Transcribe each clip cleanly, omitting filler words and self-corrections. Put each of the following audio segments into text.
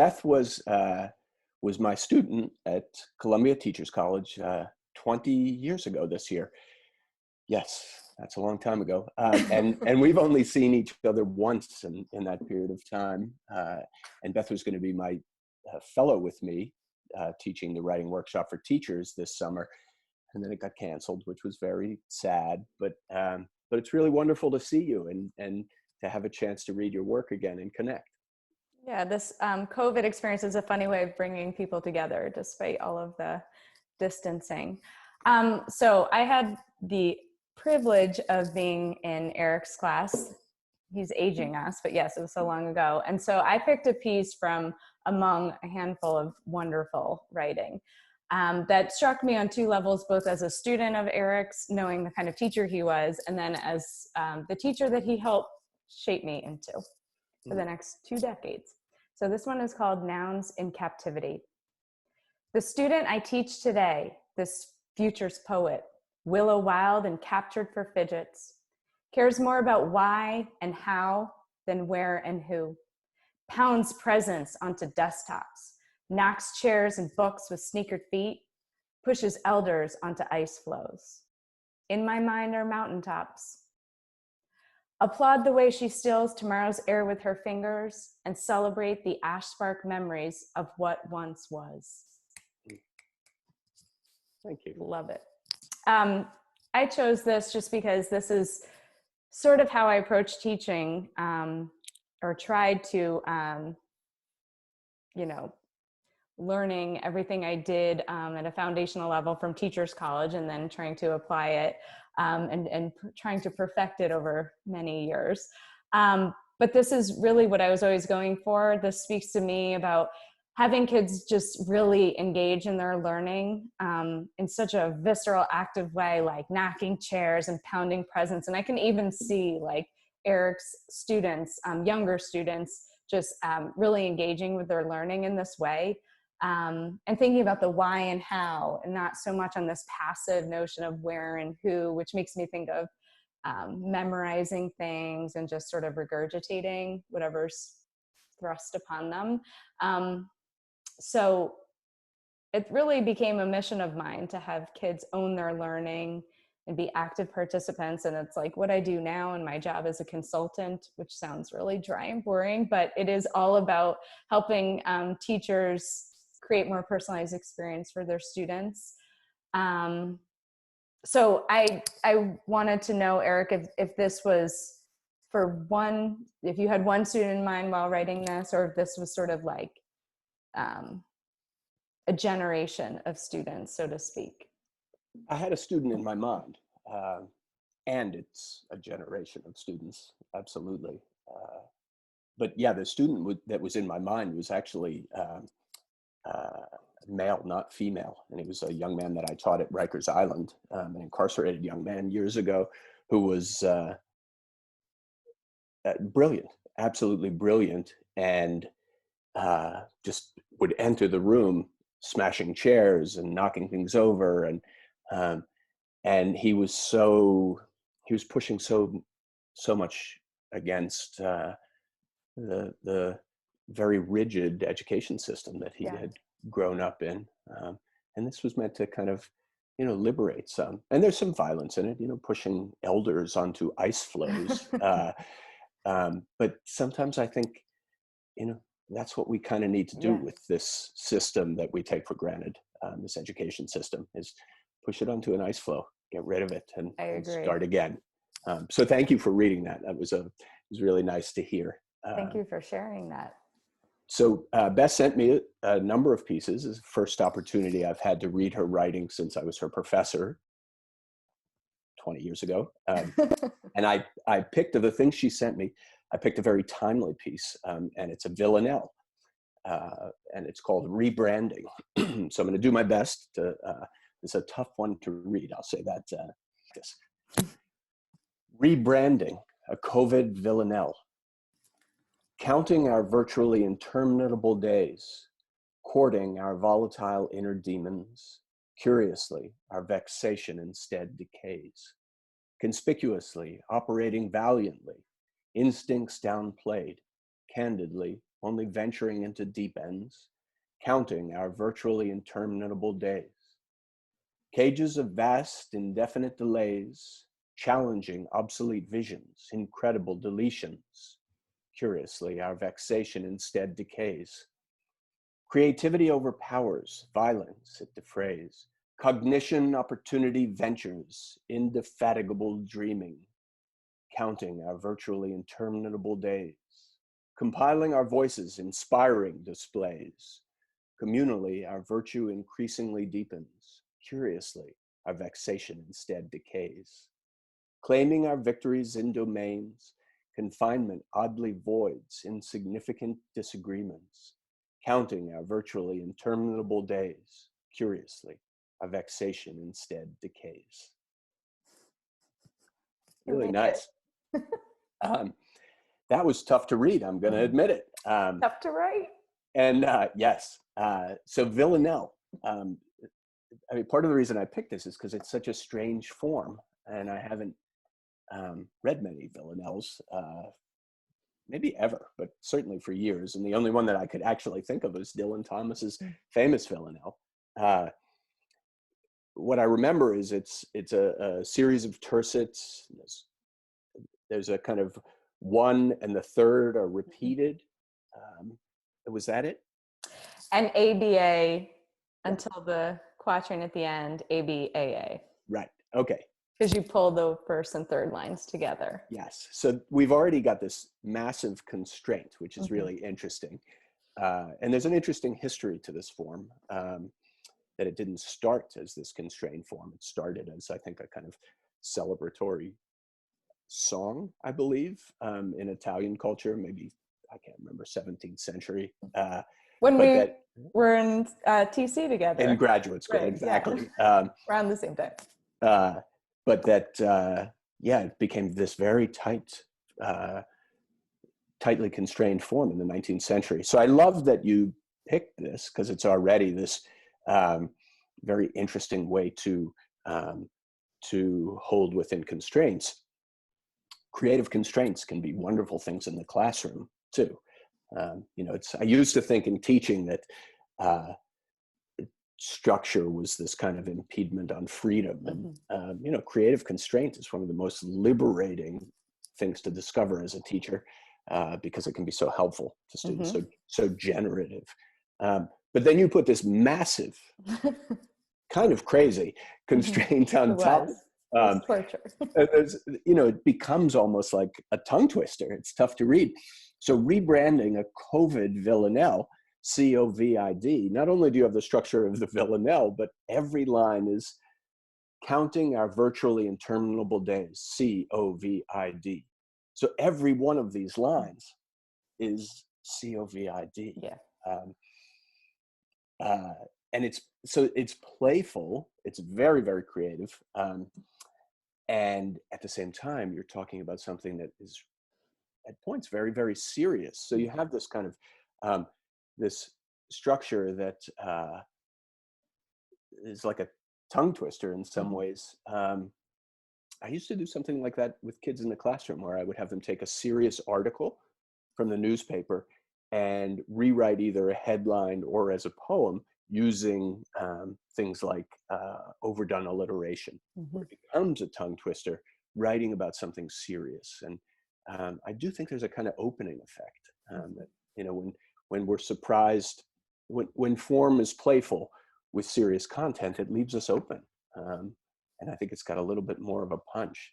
Beth was my student at Columbia Teachers College 20 years ago this year. Yes, that's a long time ago. And we've only seen each other once in that period of time. And Beth was going to be my fellow with me, teaching the writing workshop for teachers this summer. And then it got canceled, which was very sad. But it's really wonderful to see you and to have a chance to read your work again and connect. Yeah, this COVID experience is a funny way of bringing people together despite all of the distancing. So I had the privilege of being in Eric's class. He's aging us, but yes, it was so long ago. And so I picked a piece from among a handful of wonderful writing that struck me on two levels, both as a student of Eric's, knowing the kind of teacher he was, and then as the teacher that he helped shape me into for the next 2 decades. So this one is called Nouns in Captivity. The student I teach today, this future's poet, willow wild and captured for fidgets, cares more about why and how than where and who, pounds presents onto desktops, knocks chairs and books with sneakered feet, pushes elders onto ice floes. In my mind are mountaintops. Applaud the way she stills tomorrow's air with her fingers and celebrate the ash spark memories of what once was. Thank you. Love it. I chose this just because this is sort of how I approach teaching, or tried to, learning everything I did at a foundational level from Teachers College, and then trying to apply it and trying to perfect it over many years. But this is really what I was always going for. This speaks to me about having kids just really engage in their learning in such a visceral, active way, like knocking chairs and pounding presents. And I can even see like Eric's students, younger students, just really engaging with their learning in this way. And thinking about the why and how, and not so much on this passive notion of where and who, which makes me think of memorizing things and just sort of regurgitating whatever's thrust upon them. So it really became a mission of mine to have kids own their learning and be active participants. And it's like what I do now in my job as a consultant, which sounds really dry and boring, but it is all about helping teachers create more personalized experience for their students. So I wanted to know, Eric, if this was if you had one student in mind while writing this, or if this was sort of like a generation of students, so to speak. I had a student in my mind, and it's a generation of students, absolutely. But yeah, the student that was in my mind was actually male, not female. And he was a young man that I taught at Rikers Island, an incarcerated young man years ago who was brilliant, absolutely brilliant, and just would enter the room smashing chairs and knocking things over. And he was pushing so much against the very rigid education system that he had grown up in. And this was meant to kind of, liberate some. And there's some violence in it, pushing elders onto ice floes. But sometimes I think, that's what we kind of need to do with this system that we take for granted. This education system is push it onto an ice floe, get rid of it, and start again. So thank you for reading that. It was really nice to hear. Thank you for sharing that. So Beth sent me a number of pieces. It's the first opportunity I've had to read her writing since I was her professor 20 years ago. And I picked, of the things she sent me, I picked a very timely piece, and it's a villanelle, and it's called Rebranding. So I'm going to do my best to, it's a tough one to read, I'll say that. Rebranding, a COVID villanelle. Counting our virtually interminable days, courting our volatile inner demons, curiously, our vexation instead decays. Conspicuously, operating valiantly, instincts downplayed, candidly, only venturing into deep ends, counting our virtually interminable days. Cages of vast, indefinite delays, challenging obsolete visions, incredible deletions. Curiously, our vexation instead decays. Creativity overpowers, violence it defrays. Cognition, opportunity ventures, indefatigable dreaming, counting our virtually interminable days, compiling our voices, inspiring displays. Communally, our virtue increasingly deepens. Curiously, our vexation instead decays. Claiming our victories in domains, confinement oddly voids insignificant disagreements. Counting our virtually interminable days, curiously, our vexation instead decays. You Really made nice. Um, that was tough to read, I'm going to admit it. Tough to write. And yes, so Villanelle, I mean, part of the reason I picked this is because it's such a strange form, and I haven't read many villanelles, maybe ever, but certainly for years. And the only one that I could actually think of is Dylan Thomas's famous villanelle. What I remember is it's a series of tercets. There's a kind of one and the third are repeated. Was that it? And ABA until the quatrain at the end, ABAA. Right. Okay. Because you pull the first and third lines together. Yes. So we've already got this massive constraint, which is really interesting. And there's an interesting history to this form, that it didn't start as this constrained form. It started as, I think, a kind of celebratory song, I believe, in Italian culture, maybe, I can't remember, 17th century. When we were in TC together. In graduate school, right, exactly. Yeah. Around the same time. But that, yeah, it became this very tightly constrained form in the 19th century. So I love that you picked this, because it's already this very interesting way to hold within constraints. Creative constraints can be wonderful things in the classroom too. You know, I used to think in teaching that structure was this kind of impediment on freedom, and you know, creative constraint is one of the most liberating things to discover as a teacher, because it can be so helpful to students, so generative. But then you put this massive, kind of crazy constraint on top. Torture. You know, it becomes almost like a tongue twister. It's tough to read. So rebranding a COVID villanelle, COVID, not only do you have the structure of the villanelle, but every line is counting our virtually interminable days, COVID. So every one of these lines is COVID. Yeah. And it's playful. It's very, very creative. And at the same time, you're talking about something that is at points very, very serious. So you have this kind of this structure that is like a tongue twister in some ways. I used to do something like that with kids in the classroom, where I would have them take a serious article from the newspaper and rewrite either a headline or as a poem using things like overdone alliteration. It becomes a tongue twister, writing about something serious. And I do think there's a kind of opening effect that, you know, when we're surprised, when form is playful with serious content, it leaves us open. And I think it's got a little bit more of a punch.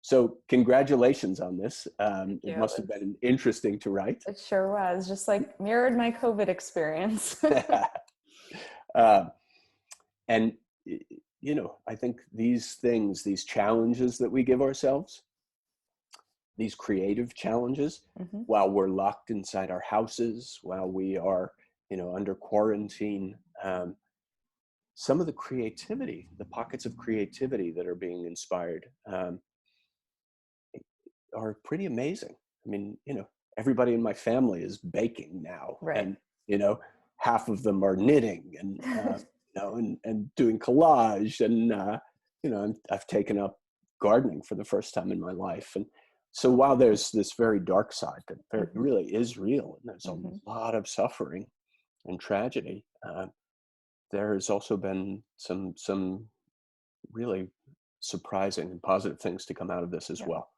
So congratulations on this. It must have been interesting to write. It sure was. Just like mirrored my COVID experience. And, you know, I think these things, these challenges that we give ourselves, these creative challenges, while we're locked inside our houses, while we are, you know, under quarantine, some of the creativity, the pockets of creativity that are being inspired, are pretty amazing. I mean, you know, everybody in my family is baking now, and, you know, half of them are knitting and, you know, and doing collage, and, you know, I've taken up gardening for the first time in my life. And So while there's this very dark side that Hmm. really is real, and there's a Hmm. lot of suffering and tragedy, there has also been some really surprising and positive things to come out of this as Yeah. well.